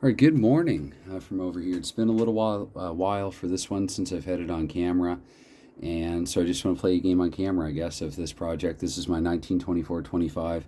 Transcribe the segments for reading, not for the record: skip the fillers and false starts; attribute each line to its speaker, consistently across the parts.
Speaker 1: All right, good morning from over here. It's been a little while for this one since I've had it on camera, and so I just want to play a game on camera, I guess, of this project. This is my 1924-25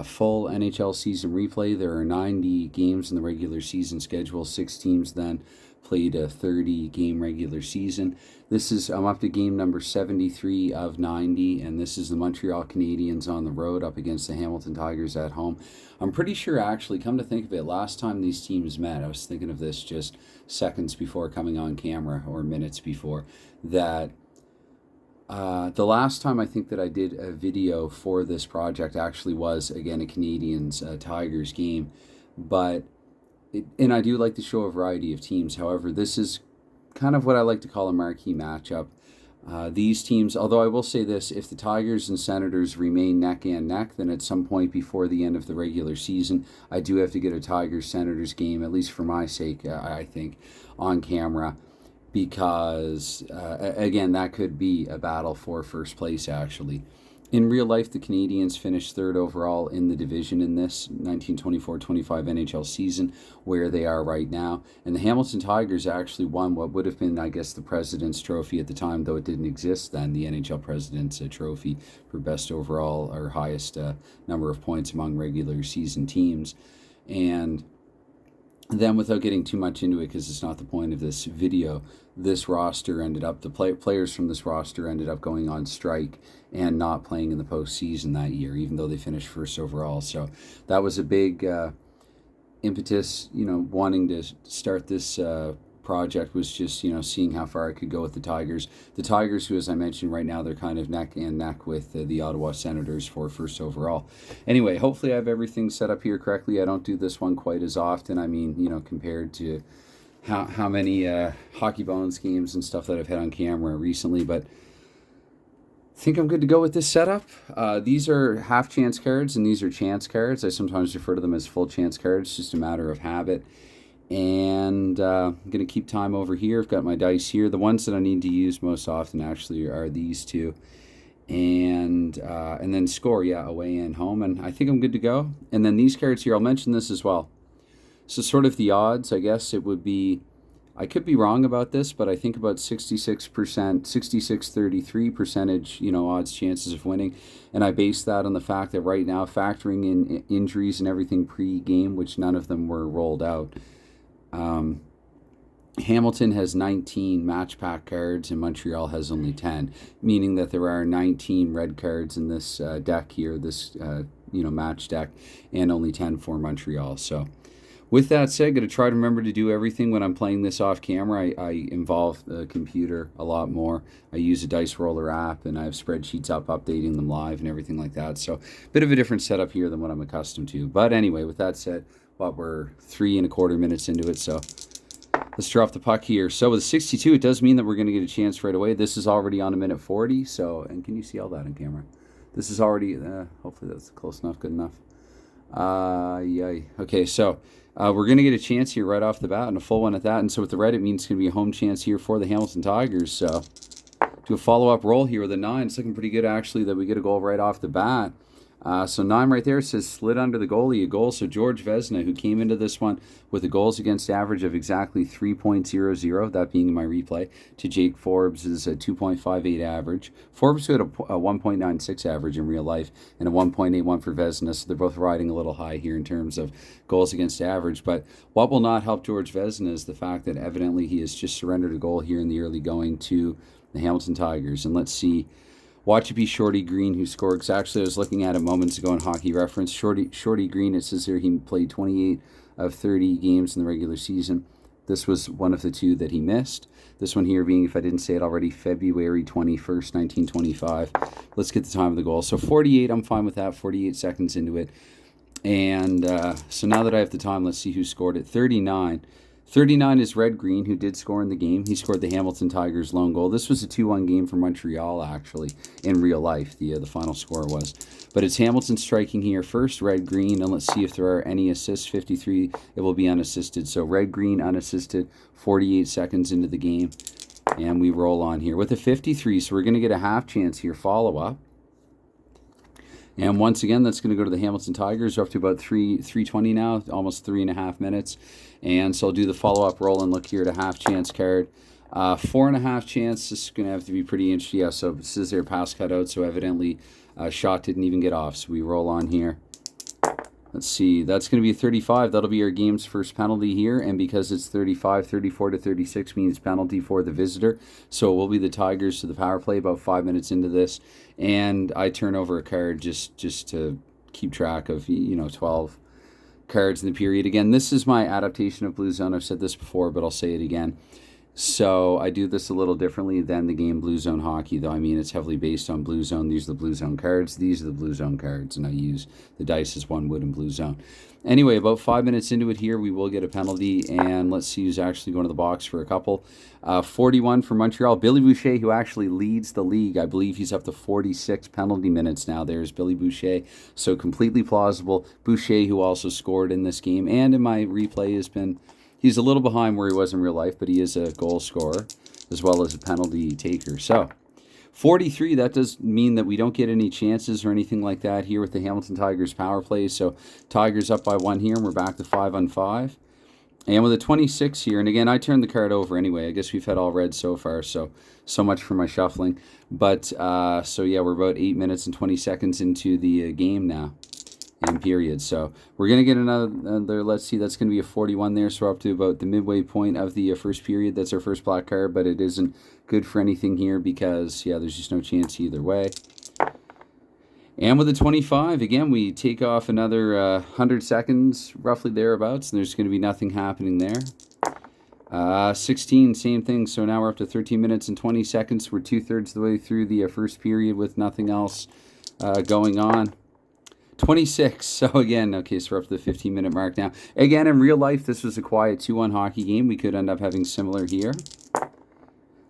Speaker 1: full NHL season replay. There are 90 games in the regular season schedule. 6 teams then played a 30-game regular season. I'm up to game number 73 of 90, and this is the Montreal Canadiens on the road up against the Hamilton Tigers at home. I'm pretty sure, actually, come to think of it, last time these teams met, I was thinking of this just seconds before coming on camera, or minutes before, that the last time I think that I did a video for this project actually was, again, a Canadiens Tigers game. And I do like to show a variety of teams. However, this is kind of what I like to call a marquee matchup. These teams, although I will say this, if the Tigers and Senators remain neck and neck, then at some point before the end of the regular season, I do have to get a Tigers-Senators game, at least for my sake, I think, on camera. Because, again, that could be a battle for first place, actually. In real life, the Canadiens finished third overall in the division in this 1924-25 NHL season, where they are right now. And the Hamilton Tigers actually won what would have been, I guess, the President's Trophy at the time, though it didn't exist then, the NHL President's Trophy for best overall or highest number of points among regular season teams. And then, without getting too much into it, because it's not the point of this video, this roster ended up, players from this roster ended up going on strike and not playing in the postseason that year, even though they finished first overall. So that was a big impetus, wanting to start this project, was just, seeing how far I could go with the Tigers. The Tigers, who, as I mentioned, right now, they're kind of neck and neck with the Ottawa Senators for first overall. Anyway, hopefully I have everything set up here correctly. I don't do this one quite as often. I mean, compared to how many Hockey Bones games and stuff that I've had on camera recently, but I think I'm good to go with this setup. These are half chance cards and these are chance cards. I sometimes refer to them as full chance cards, just a matter of habit. And I'm going to keep time over here. I've got my dice here. The ones that I need to use most often actually are these two. And then score, away and home. And I think I'm good to go. And then these cards here, I'll mention this as well. So sort of the odds, I guess it would be, I could be wrong about this, but I think about 66%, 66-33 percentage, odds chances of winning. And I base that on the fact that right now, factoring in injuries and everything pre-game, which none of them were rolled out, Hamilton has 19 match pack cards and Montreal has only 10, meaning that there are 19 red cards in this deck here, this match deck, and only 10 for Montreal. So with that said, I'm going to try to remember to do everything when I'm playing this off camera. I involve the computer a lot more. I use a dice roller app, and I have spreadsheets up updating them live and everything like that. So a bit of a different setup here than what I'm accustomed to. But anyway, with that said, we're 3 1/4 minutes into it, so let's drop the puck here. So with 62, it does mean that we're going to get a chance right away. This is already on a minute 40, so, and can you see all that on camera? This is already, hopefully that's close enough, good enough. Yay. Okay, so we're going to get a chance here right off the bat, and a full one at that. And so with the red, it means it's going to be a home chance here for the Hamilton Tigers. So do a follow-up roll here with a 9. It's looking pretty good, actually, that we get a goal right off the bat. So 9 right there says slid under the goalie a goal. So George Vezina, who came into this one with a goals against average of exactly 3.00, that being my replay, to Jake Forbes' is a 2.58 average. Forbes, who had a 1.96 average in real life and a 1.81 for Vezina, so they're both riding a little high here in terms of goals against average. But what will not help George Vezina is the fact that evidently he has just surrendered a goal here in the early going to the Hamilton Tigers. And let's see. Watch it be Shorty Green who scored. Actually, I was looking at it moments ago in Hockey Reference. Shorty Green, it says here he played 28 of 30 games in the regular season. This was one of the 2 that he missed. This one here being, if I didn't say it already, February 21st, 1925. Let's get the time of the goal. So 48, I'm fine with that, 48 seconds into it. And so now that I have the time, let's see who scored it. 39. 39 is Red Green, who did score in the game. He scored the Hamilton Tigers' lone goal. This was a 2-1 game for Montreal, actually, in real life, the final score was. But it's Hamilton striking here first, Red Green, and let's see if there are any assists. 53, it will be unassisted. So Red Green unassisted, 48 seconds into the game. And we roll on here with a 53, so we're going to get a half chance here, follow-up. And once again, that's going to go to the Hamilton Tigers. We're up to about 3:20 now, almost 3.5 minutes. And so I'll do the follow-up roll and look here at a half chance card. 4.5 chance. This is going to have to be pretty interesting. Yeah, so this is their pass cutout, so evidently shot didn't even get off. So we roll on here. Let's see, that's going to be a 35. That'll be our game's first penalty here. And because it's 35, 34 to 36 means penalty for the visitor. So it will be the Tigers to the power play about 5 minutes into this. And I turn over a card just to keep track of, 12 cards in the period. Again, this is my adaptation of Blue Zone. I've said this before, but I'll say it again. So I do this a little differently than the game Blue Zone Hockey, though. I mean, it's heavily based on Blue Zone. These are the Blue Zone cards. These are the Blue Zone cards, and I use the dice as one would in Blue Zone. Anyway, about 5 minutes into it here, we will get a penalty, and let's see who's actually going to the box for a couple. 41 for Montreal. Billy Boucher, who actually leads the league. I believe he's up to 46 penalty minutes now. There's Billy Boucher. So completely plausible. Boucher, who also scored in this game, and in my replay has been... He's a little behind where he was in real life, but he is a goal scorer as well as a penalty taker. So 43, that does mean that we don't get any chances or anything like that here with the Hamilton Tigers power play. So Tigers up by 1 here, and we're back to 5-on-5. And with a 26 here, and again, I turned the card over anyway. I guess we've had all red so far, so much for my shuffling. But, so yeah, we're about 8 minutes and 20 seconds into the game now. And period. So we're going to get another, let's see, that's going to be a 41 there. So we're up to about the midway point of the first period. That's our first black card, but it isn't good for anything here because, yeah, there's just no chance either way. And with the 25, again, we take off another 100 seconds, roughly thereabouts, and there's going to be nothing happening there. 16, same thing. So now we're up to 13 minutes and 20 seconds. We're 2/3 of the way through the first period with nothing else going on. 26. So again, okay, so we're up to the 15-minute mark now. Again, in real life, this was a quiet 2-1 hockey game. We could end up having similar here.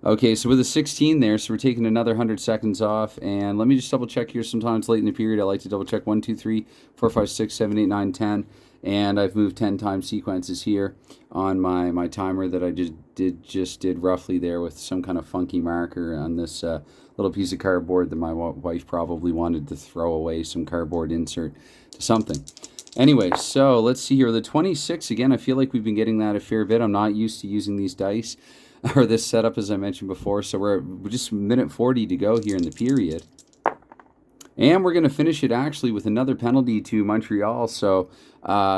Speaker 1: Okay, so with a 16 there, so we're taking another 100 seconds off. And let me just double check here. Sometimes late in the period, I like to double check 1, 2, 3, 4, 5, 6, 7, 8, 9, 10. And I've moved 10 time sequences here on my timer that I just did roughly there with some kind of funky marker on this little piece of cardboard that my wife probably wanted to throw away, some cardboard insert to something. Anyway, so let's see here. The 26, again, I feel like we've been getting that a fair bit. I'm not used to using these dice or this setup, as I mentioned before. So we're just minute 40 to go here in the period. And we're going to finish it actually with another penalty to Montreal. So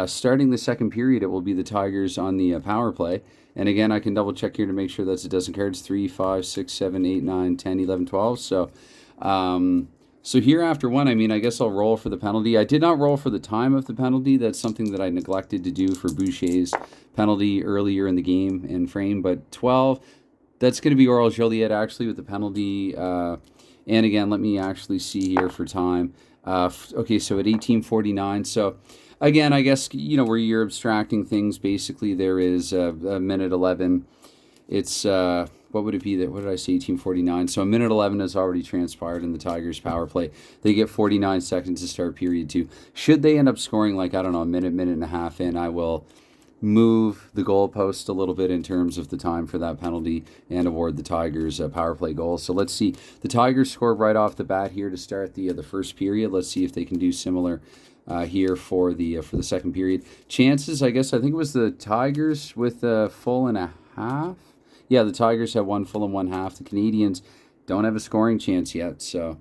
Speaker 1: starting the second period, it will be the Tigers on the power play. And again, I can double check here to make sure that's a dozen cards. 3, 5, 6, 7, 8, 9, 10, 11, 12. So so here after one, I mean, I guess I'll roll for the penalty. I did not roll for the time of the penalty. That's something that I neglected to do for Boucher's penalty earlier in the game and frame. But 12, that's going to be Oral Joliet actually with the penalty. And again, let me actually see here for time. Okay, so at 18:49. So again, I guess, where you're abstracting things, basically there is a minute 11. It's, what would it be? What did I say, 18:49? So a minute 11 has already transpired in the Tigers power play. They get 49 seconds to start period 2. Should they end up scoring like, I don't know, a minute and a half in, I will move the goalpost a little bit in terms of the time for that penalty and award the Tigers a power play goal. So let's see. The Tigers scored right off the bat here to start the first period. Let's see if they can do similar here for the second period. Chances, I think it was the Tigers with a full and a half. Yeah, the Tigers have 1 full and 1 half. The Canadiens don't have a scoring chance yet, so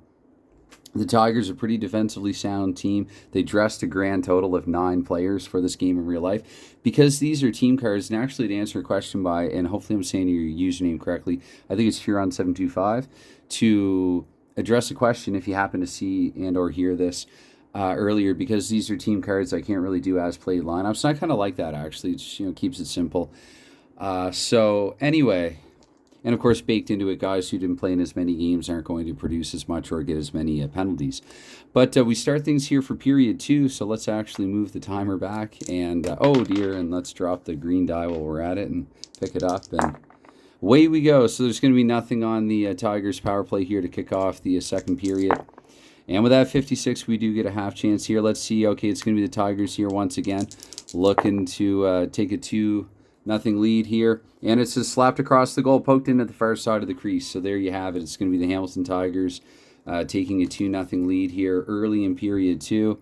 Speaker 1: the Tigers are a pretty defensively sound team. They dressed a grand total of 9 players for this game in real life. Because these are team cards, and actually to answer a question by, and hopefully I'm saying your username correctly, I think it's Huron725, to address a question if you happen to see and or hear this earlier, because these are team cards, I can't really do as played lineups. And I kind of like that, actually. It just, keeps it simple. So anyway, and of course baked into it, guys who didn't play in as many games aren't going to produce as much or get as many penalties. But we start things here for period 2, so let's actually move the timer back. And oh dear, and let's drop the green die while we're at it and pick it up, and away we go. So there's going to be nothing on the Tigers power play here to kick off the second period. And with that 56, we do get a half chance here. Let's see. Okay, it's going to be the Tigers here once again, looking to take a 2-0 lead here. And it's just slapped across the goal, poked in at the far side of the crease. So there you have it. It's going to be the Hamilton Tigers taking a 2-0 lead here early in period 2.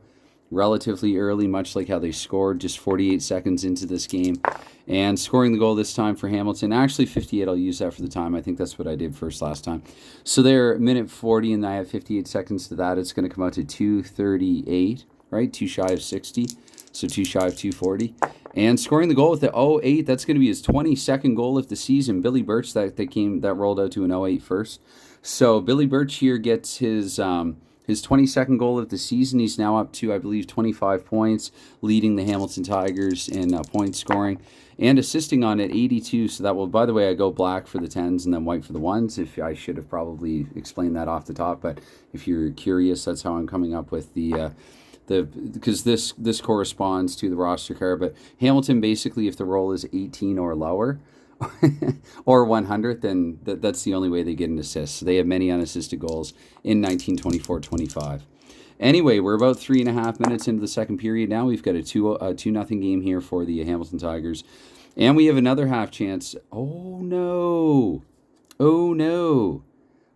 Speaker 1: Relatively early, much like how they scored, just 48 seconds into this game. And scoring the goal this time for Hamilton. Actually, 58, I'll use that for the time. I think that's what I did first last time. So they're minute 40, and I have 58 seconds to that. It's going to come out to 2:38, right? 2 shy of 60. So 2 shy of 2:40. And scoring the goal with the 0-8, that's going to be his 22nd goal of the season. Billy Birch, that rolled out to an 0-8 first. So Billy Birch here gets his 22nd goal of the season. He's now up to, I believe, 25 points, leading the Hamilton Tigers in point scoring and assisting on it, 82. So that will, by the way, I go black for the 10s and then white for the 1s. If I should have probably explained that off the top, but if you're curious, that's how I'm coming up with because this corresponds to the roster card. But Hamilton, basically, if the roll is 18 or lower, or 100, then that's the only way they get an assist. So they have many unassisted goals in 1924-25. Anyway, we're about 3.5 minutes into the second period now. We've got a 2-0 game here for the Hamilton Tigers. And we have another half chance. Oh, no. Oh, no.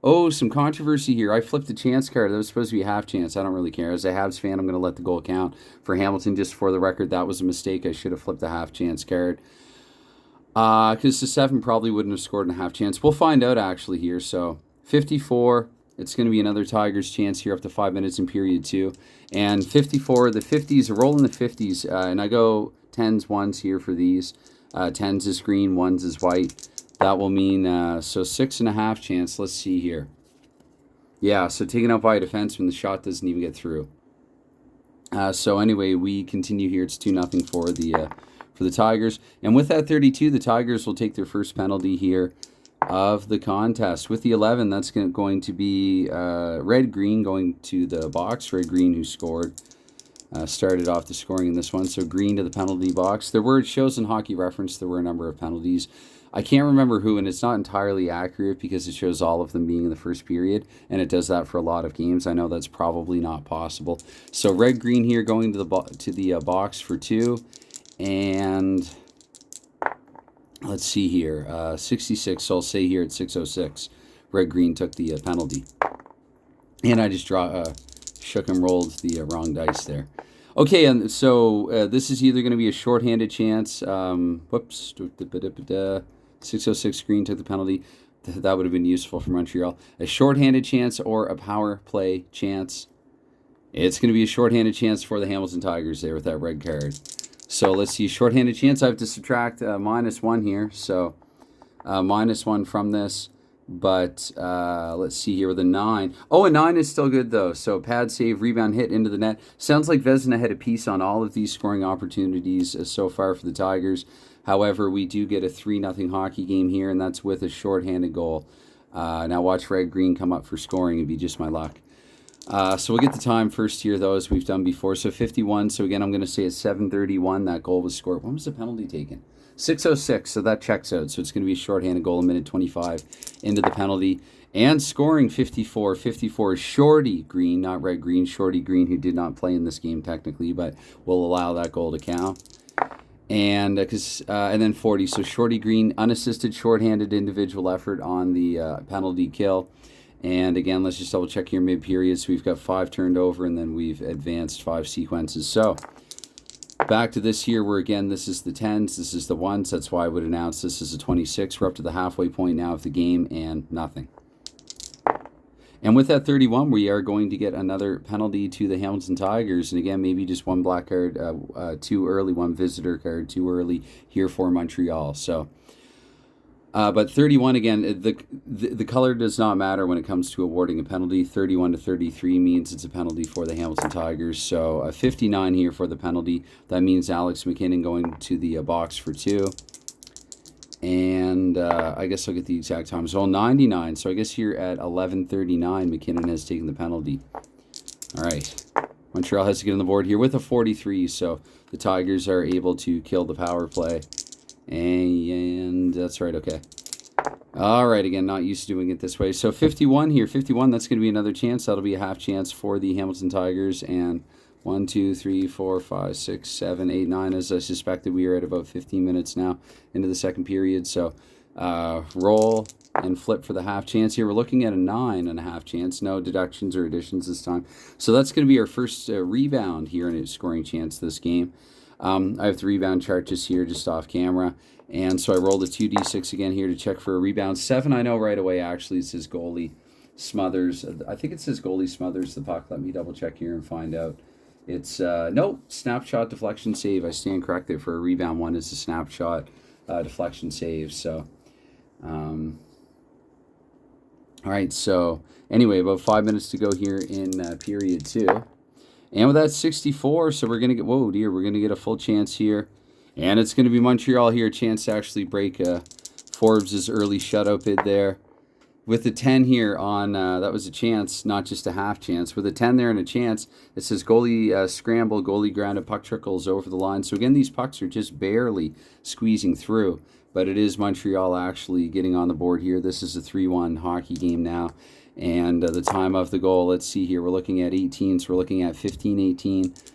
Speaker 1: Oh, some controversy here. I flipped the chance card. That was supposed to be a half chance. I don't really care. As a Habs fan, I'm going to let the goal count for Hamilton. Just for the record, that was a mistake. I should have flipped the half chance card. Because the 7 probably wouldn't have scored in a half chance. We'll find out, actually, here. So, 54. It's going to be another Tigers chance here up to 5 minutes in period 2. And 54, the 50s, a roll in the 50s. And I go 10s, 1s here for these. 10s is green, 1s is white. That will mean, so 6.5 chance. Let's see here. Yeah, so taken out by a defenseman, the shot doesn't even get through. So anyway, we continue here. It's 2-0 for the Tigers. And with that 32, the Tigers will take their first penalty here of the contest. With the 11, that's going to be Red-Green going to the box. Red-Green, who scored, started off the scoring in this one. So Green to the penalty box. It shows in Hockey Reference there were a number of penalties. I can't remember who, and it's not entirely accurate because it shows all of them being in the first period, and it does that for a lot of games. I know that's probably not possible. So Red-Green here going to the box for 2. And let's see here, 66, so I'll say here at 6:06, Red-Green took the penalty. And I just shook and rolled the wrong dice there. Okay, and so this is either going to be a shorthanded chance. 6:06, Green took the penalty. That would have been useful for Montreal. A shorthanded chance or a power play chance. It's going to be a shorthanded chance for the Hamilton Tigers there with that red card. So let's see, shorthanded chance. I have to subtract -1 here. So -1 from this. But let's see here with a 9. Oh, a 9 is still good, though. So pad save, rebound hit into the net. Sounds like Vezina had a piece on all of these scoring opportunities so far for the Tigers. However, we do get a 3-0 hockey game here, and that's with a shorthanded goal. Now watch Red-Green come up for scoring. It'd be just my luck. So we'll get the time first here, though, as we've done before. So 51. So again, I'm going to say at 7:31 that goal was scored. When was the penalty taken? 6:06. So that checks out. So it's going to be a shorthanded goal, a minute 25 into the penalty. And scoring 54. 54 is Shorty Green, not Red-Green. Shorty Green, who did not play in this game technically, but will allow that goal to count. And then 40. So Shorty Green, unassisted, shorthanded individual effort on the penalty kill. And again, let's just double check here mid-period. So we've got 5 turned over, and then we've advanced 5 sequences. So back to this here, where again, this is the 10s, this is the 1s. That's why I would announce this is a 26. We're up to the halfway point now of the game, and nothing. And with that 31, we are going to get another penalty to the Hamilton Tigers. And again, maybe just 1 black card too early, 1 visitor card too early here for Montreal. So, but 31, again, the color does not matter when it comes to awarding a penalty. 31 to 33 means it's a penalty for the Hamilton Tigers. So a 59 here for the penalty. That means Alex McKinnon going to the box for 2. And I guess I'll get the exact time. So 99. So I guess here at 11:39, McKinnon has taken the penalty. All right. Montreal has to get on the board here with a 43. So the Tigers are able to kill the power play. And that's right. Okay. All right. Again, not used to doing it this way. So 51 here. 51, that's going to be another chance. That'll be a half chance for the Hamilton Tigers. And 1, 2, 3, 4, 5, 6, 7, 8, 9. As I suspected, we are at about 15 minutes now into the second period. So roll, and flip for the half chance here. We're looking at a 9.5 chance. No deductions or additions this time. So that's going to be our first rebound here in a scoring chance this game. I have the rebound chart just here, just off camera. And so I rolled a 2d6 again here to check for a rebound. 7, I know right away, actually, it says goalie smothers. I think it says goalie smothers the puck. Let me double check here and find out. It's, no, snapshot deflection save. I stand corrected for a rebound. 1 is a snapshot deflection save. So, all right, so anyway, about 5 minutes to go here in period 2. And with that 64, so we're going to get, whoa, dear, we're going to get a full chance here. And it's going to be Montreal here, a chance to actually break Forbes' early shutout bid there. With the 10 here on, that was a chance, not just a half chance. With a 10 there and a chance, it says goalie scramble, goalie grounded, puck trickles over the line. So again, these pucks are just barely squeezing through. But it is Montreal actually getting on the board here. This is a 3-1 hockey game now. And the time of the goal, let's see here. We're looking at 18, so we're looking at 15-18.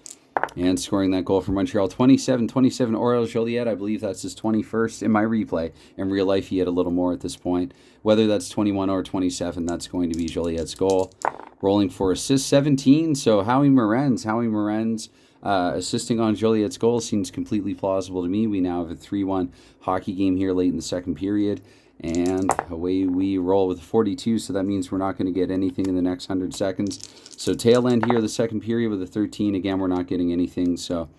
Speaker 1: And scoring that goal for Montreal, 27-27. Aurel Joliet, I believe that's his 21st in my replay. In real life, he had a little more at this point. Whether that's 21 or 27, that's going to be Joliet's goal. Rolling for assist, 17. So Howie Morenz assisting on Joliet's goal seems completely plausible to me. We now have a 3-1 hockey game here late in the second period. And away we roll with 42, so that means we're not going to get anything in the next 100 seconds. So tail end here of the second period with a 13. Again, we're not getting anything. So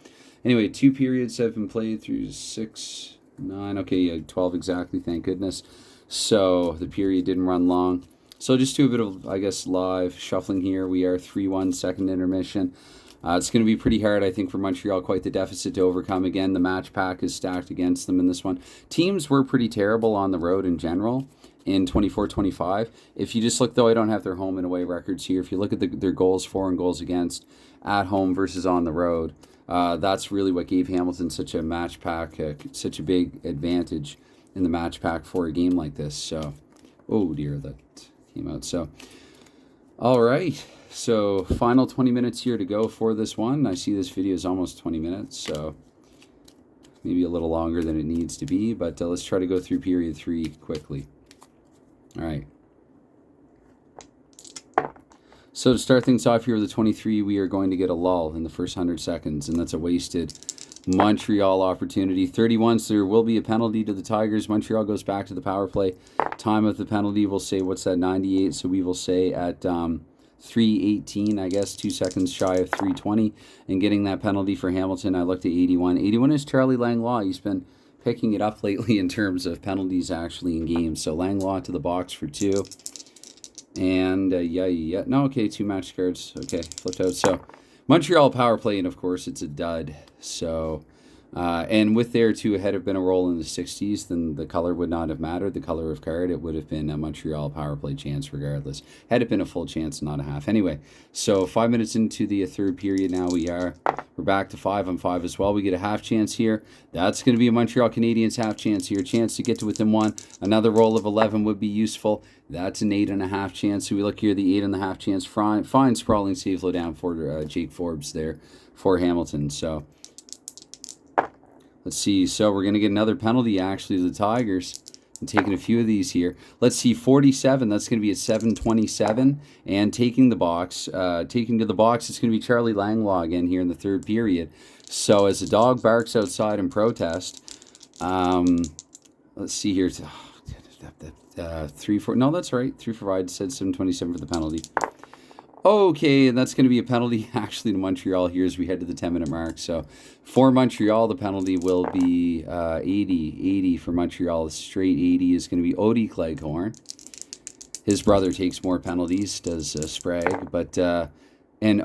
Speaker 1: anyway, 2 periods have been played through 6, 9. Okay, yeah, 12 exactly, thank goodness. So the period didn't run long. So just do a bit of, I guess, live shuffling here. We are 3-1 second intermission. It's going to be pretty hard, I think, for Montreal. Quite the deficit to overcome. Again, the match pack is stacked against them in this one. Teams were pretty terrible on the road in general in 24-25. If you just look, though, I don't have their home and away records here. If you look at their goals for and goals against at home versus on the road, that's really what gave Hamilton such a match pack, such a big advantage in the match pack for a game like this. So, oh dear, that came out. So, all right. So final 20 minutes here to go for this one. I see this video is almost 20 minutes, so maybe a little longer than it needs to be, but let's try to go through period 3 quickly. All right. So to start things off here with the 23, we are going to get a lull in the first 100 seconds, and that's a wasted Montreal opportunity. 31, so there will be a penalty to the Tigers. Montreal goes back to the power play. Time of the penalty, we'll say, what's that, 98, so we will say at 3:18, I guess, 2 seconds shy of 3:20, and getting that penalty for Hamilton, I looked at 81. 81 is Charlie Langlois. He's been picking it up lately in terms of penalties actually in games. So Langlois to the box for 2. And, no, okay, 2 match cards. Okay, flipped out. So Montreal power play, and of course, it's a dud. So, and with there, too, had it been a roll in the 60s, then the color would not have mattered. The color of card, it would have been a Montreal power play chance regardless. Had it been a full chance, not a half. Anyway, so 5 minutes into the third period now, we're back to 5-on-5 as well. We get a half chance here. That's going to be a Montreal Canadiens half chance here. Chance to get to within 1. Another roll of 11 would be useful. That's an 8.5 chance. So we look here, the 8.5 chance. Fine sprawling save low down for Jake Forbes there for Hamilton. So let's see. So we're going to get another penalty, actually, to the Tigers. I'm taking a few of these here. Let's see, 47. That's going to be a 7:27. And taking the box, taking to the box, it's going to be Charlie Langlois again here in the third period. So as the dog barks outside in protest, let's see here. 3-4. No, that's right. 3-4. I said 7:27 for the penalty. Okay, and that's going to be a penalty actually to Montreal here as we head to the 10-minute mark. So for Montreal, the penalty will be 80 for Montreal. Straight 80 is going to be Odie Cleghorn. His brother takes more penalties, does Sprague, but and